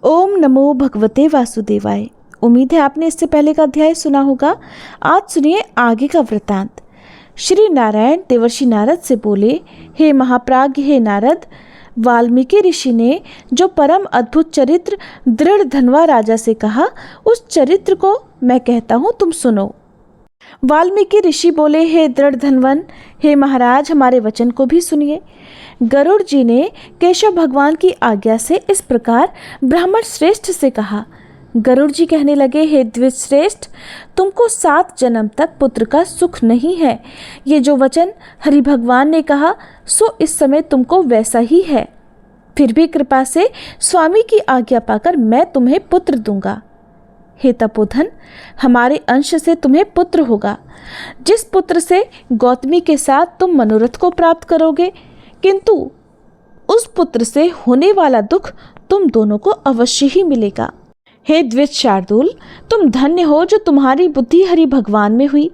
ओम नमो भगवते वासुदेवाय। उम्मीद है आपने इससे पहले का अध्याय सुना होगा। आज सुनिए आगे का वृतांत। श्री नारायण देवर्षि नारद से बोले, हे महाप्राज्ञ, हे नारद, वाल्मीकि ऋषि ने जो परम अद्भुत चरित्र दृढ़ धनवा राजा से कहा, उस चरित्र को मैं कहता हूँ, तुम सुनो। वाल्मीकि ऋषि बोले, हे दृढ़ धनवन, हे महाराज, हमारे वचन को भी सुनिए। गरुड़ जी ने केशव भगवान की आज्ञा से इस प्रकार ब्राह्मण श्रेष्ठ से कहा। गरुड़ जी कहने लगे, हे द्विज श्रेष्ठ, तुमको 7 जन्म तक पुत्र का सुख नहीं है। ये जो वचन हरि भगवान ने कहा, सो इस समय तुमको वैसा ही है। फिर भी कृपा से स्वामी की आज्ञा पाकर मैं तुम्हें पुत्र दूंगा। हे तपोधन, हमारे अंश से तुम्हें पुत्र होगा, जिस पुत्र से गौतमी के साथ तुम मनोरथ को प्राप्त करोगे, किंतु उस पुत्र से होने वाला दुख तुम दोनों को अवश्य ही मिलेगा। हे द्विज शार्दूल, तुम धन्य हो जो तुम्हारी बुद्धि हरि भगवान में हुई।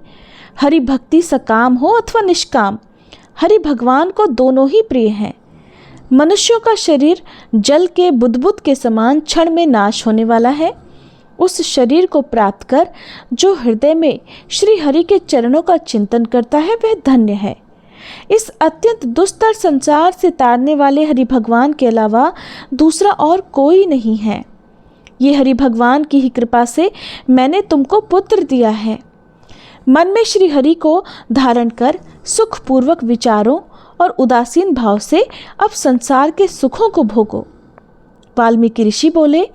हरि भक्ति सकाम हो अथवा निष्काम, हरि भगवान को दोनों ही प्रिय हैं। मनुष्यों का शरीर जल के बुदबुद के समान क्षण में नाश होने वाला है। उस शरीर को प्राप्त कर जो हृदय में श्री हरि के चरणों का चिंतन करता है, वह धन्य है। इस अत्यंत दुस्तर संसार से तारने वाले हरि भगवान के अलावा दूसरा और कोई नहीं है। ये हरि भगवान की ही कृपा से मैंने तुमको पुत्र दिया है। मन में श्री हरि को धारण कर सुखपूर्वक विचारों और उदासीन भाव से अब संसार के सुखों को भोगो। वाल्मीकि ऋषि बोले,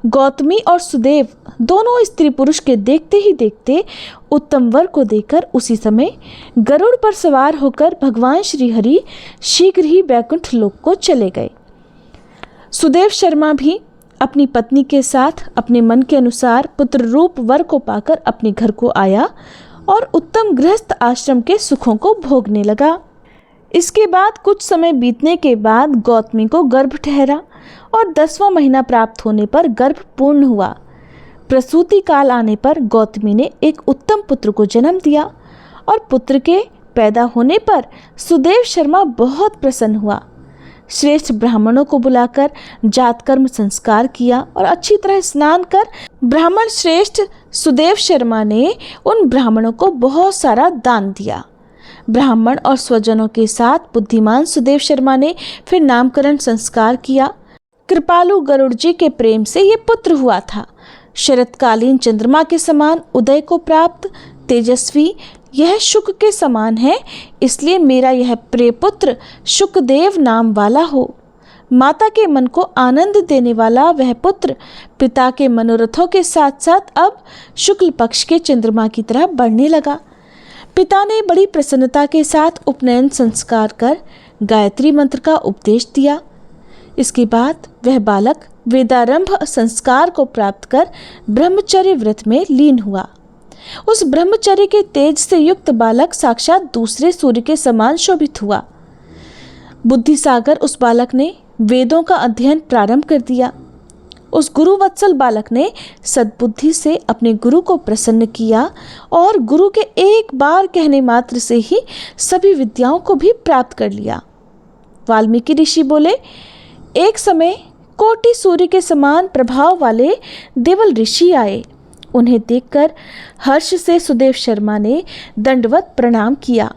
गौतमी और सुदेव दोनों स्त्री पुरुष के देखते ही देखते उत्तम वर को देकर उसी समय गरुड़ पर सवार होकर भगवान श्री हरि शीघ्र ही वैकुंठ लोक को चले गए। सुदेव शर्मा भी अपनी पत्नी के साथ अपने मन के अनुसार पुत्र रूप वर को पाकर अपने घर को आया और उत्तम गृहस्थ आश्रम के सुखों को भोगने लगा। इसके बाद कुछ समय बीतने के बाद गौतमी को गर्भ ठहरा और 10वां महीना प्राप्त होने पर गर्भ पूर्ण हुआ। प्रसूति काल आने पर गौतमी ने एक उत्तम पुत्र को जन्म दिया और पुत्र के पैदा होने पर सुदेव शर्मा बहुत प्रसन्न हुआ। श्रेष्ठ ब्राह्मणों को बुलाकर जात कर्म संस्कार किया और अच्छी तरह स्नान कर ब्राह्मण श्रेष्ठ सुदेव शर्मा ने उन ब्राह्मणों को बहुत सारा दान दिया। ब्राह्मण और स्वजनों के साथ बुद्धिमान सुदेव शर्मा ने फिर नामकरण संस्कार किया। कृपालु गरुड़ जी के प्रेम से ये पुत्र हुआ था। शरतकालीन चंद्रमा के समान उदय को प्राप्त तेजस्वी यह शुक के समान है, इसलिए मेरा यह प्रिय पुत्र शुकदेव नाम वाला हो। माता के मन को आनंद देने वाला वह पुत्र पिता के मनोरथों के साथ साथ अब शुक्ल पक्ष के चंद्रमा की तरह बढ़ने लगा। पिता ने बड़ी प्रसन्नता के साथ उपनयन संस्कार कर गायत्री मंत्र का उपदेश दिया। इसके बाद वह बालक वेदारंभ संस्कार को प्राप्त कर ब्रह्मचर्य व्रत में लीन हुआ। उस ब्रह्मचर्य के तेज से युक्त बालक साक्षात दूसरे सूर्य के समान शोभित हुआ। बुद्धि सागर उस बालक ने वेदों का अध्ययन प्रारंभ कर दिया। उस गुरुवत्सल बालक ने सद्बुद्धि से अपने गुरु को प्रसन्न किया और गुरु के एक बार कहने मात्र से ही सभी विद्याओं को भी प्राप्त कर लिया। वाल्मीकि ऋषि बोले, एक समय कोटि सूर्य के समान प्रभाव वाले देवल ऋषि आए। उन्हें देखकर हर्ष से सुदेव शर्मा ने दंडवत प्रणाम किया।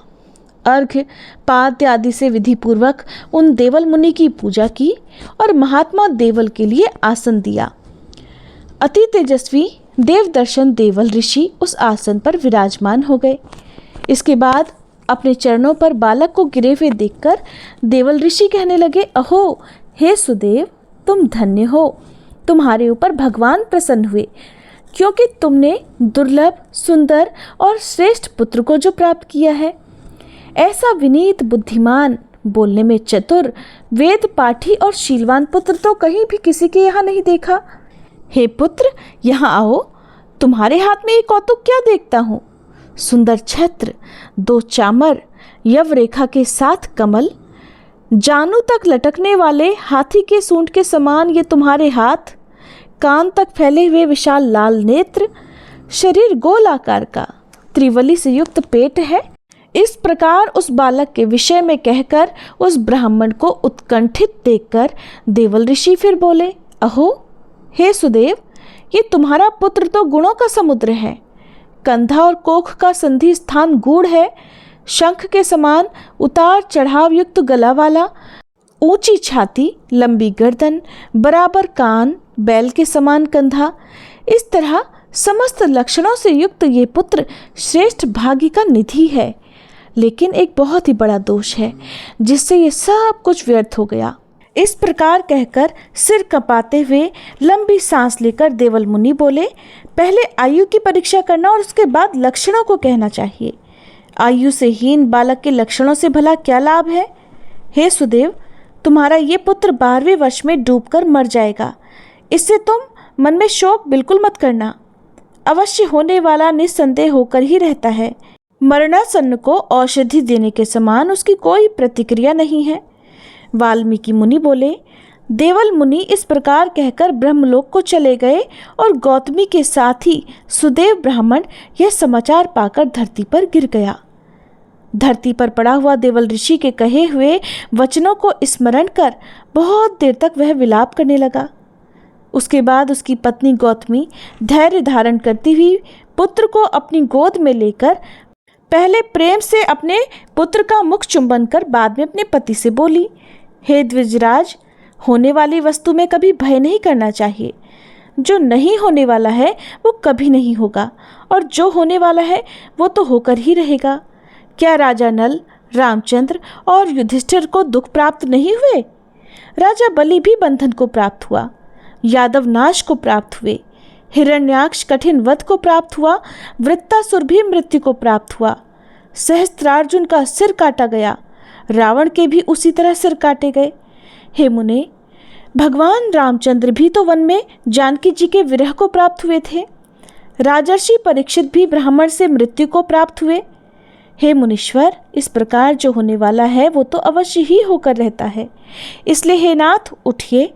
अर्घ्य पाद्य आदि से विधि पूर्वक उन देवल मुनि की पूजा की और महात्मा देवल के लिए आसन दिया। अति तेजस्वी देवदर्शन देवल ऋषि उस आसन पर विराजमान हो गए। इसके बाद अपने चरणों पर बालक को गिरे हुए देखकर देवल ऋषि कहने लगे, अहो हे सुदेव, तुम धन्य हो। तुम्हारे ऊपर भगवान प्रसन्न हुए, क्योंकि तुमने दुर्लभ सुंदर और श्रेष्ठ पुत्र को जो प्राप्त किया है। ऐसा विनीत बुद्धिमान, बोलने में चतुर, वेद पाठी और शीलवान पुत्र तो कहीं भी किसी के यहाँ नहीं देखा। हे पुत्र, यहाँ आओ। तुम्हारे हाथ में एक कौतुक क्या देखता हूँ। सुंदर छत्र, 2 चामर, यव रेखा के 7 कमल, जानू तक लटकने वाले हाथी के सूंड के समान ये तुम्हारे हाथ, कान तक फैले हुए विशाल लाल नेत्र, शरीर गोल आकार का, त्रिवली से युक्त पेट है। इस प्रकार उस बालक के विषय में कहकर उस ब्राह्मण को उत्कंठित देखकर देवल ऋषि फिर बोले, अहो हे सुदेव, ये तुम्हारा पुत्र तो गुणों का समुद्र है। कंधा और कोख का संधि स्थान गूढ़ है, शंख के समान उतार चढ़ाव युक्त गला वाला, ऊंची छाती, लंबी गर्दन, बराबर कान, बैल के समान कंधा, इस तरह समस्त लक्षणों से युक्त ये पुत्र श्रेष्ठ भाग्य का निधि है। लेकिन एक बहुत ही बड़ा दोष है जिससे ये सब कुछ व्यर्थ हो गया। इस प्रकार कहकर सिर कपाते हुए लंबी सांस लेकर देवल मुनि बोले, पहले आयु की परीक्षा करना और उसके बाद लक्षणों को कहना चाहिए। आयु से हीन बालक के लक्षणों से भला क्या लाभ है? हे सुदेव, तुम्हारा ये पुत्र 12वें वर्ष में डूबकर मर जाएगा। इससे तुम मन में शोक बिल्कुल मत करना। अवश्य होने वाला निस्संदेह होकर ही रहता है। मरणासन्न को औषधि देने के समान उसकी कोई प्रतिक्रिया नहीं है। वाल्मीकि मुनि बोले। देवल मुनि इस प्रकार कहकर ब्रह्मलोक को चले गए और गौतमी के साथ ही सुदेव ब्राह्मण यह समाचार पाकर धरती पर गिर गया। धरती पर पड़ा हुआ देवल ऋषि के कहे हुए वचनों को स्मरण कर बहुत देर तक वह विलाप करने लगा। उसके बाद उसकी पत्नी गौतमी धैर्य धारण करती हुई पुत्र को अपनी गोद में लेकर पहले प्रेम से अपने पुत्र का मुख चुंबन कर बाद में अपने पति से बोली, हे द्विजराज, होने वाली वस्तु में कभी भय नहीं करना चाहिए। जो नहीं होने वाला है वो कभी नहीं होगा और जो होने वाला है वो तो होकर ही रहेगा। क्या राजा नल, रामचंद्र और युधिष्ठिर को दुख प्राप्त नहीं हुए? राजा बलि भी बंधन को प्राप्त हुआ, यादव नाश को प्राप्त हुए, हिरण्याक्ष कठिन वध को प्राप्त हुआ, वृत्तासुर भी मृत्यु को प्राप्त हुआ, सहस्त्रार्जुन का सिर काटा गया, रावण के भी उसी तरह सिर काटे गए। हे मुने, भगवान रामचंद्र भी तो वन में जानकी जी के विरह को प्राप्त हुए थे। राजर्षि परीक्षित भी ब्राह्मण से मृत्यु को प्राप्त हुए। हे मुनीश्वर, इस प्रकार जो होने वाला है वो तो अवश्य ही होकर रहता है। इसलिए हे नाथ, उठिए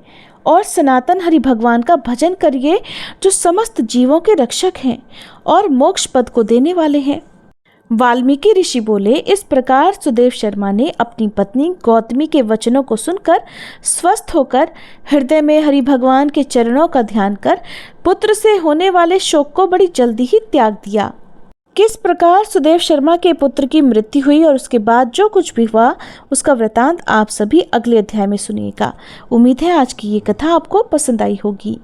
और सनातन हरि भगवान का भजन करिए, जो समस्त जीवों के रक्षक हैं और मोक्ष पद को देने वाले हैं। वाल्मीकि ऋषि बोले। इस प्रकार सुदेव शर्मा ने अपनी पत्नी गौतमी के वचनों को सुनकर स्वस्थ होकर हृदय में हरि भगवान के चरणों का ध्यान कर पुत्र से होने वाले शोक को बड़ी जल्दी ही त्याग दिया। किस प्रकार सुदेव शर्मा के पुत्र की मृत्यु हुई और उसके बाद जो कुछ भी हुआ उसका वृतांत आप सभी अगले अध्याय में सुनिएगा। उम्मीद है आज की ये कथा आपको पसंद आई होगी।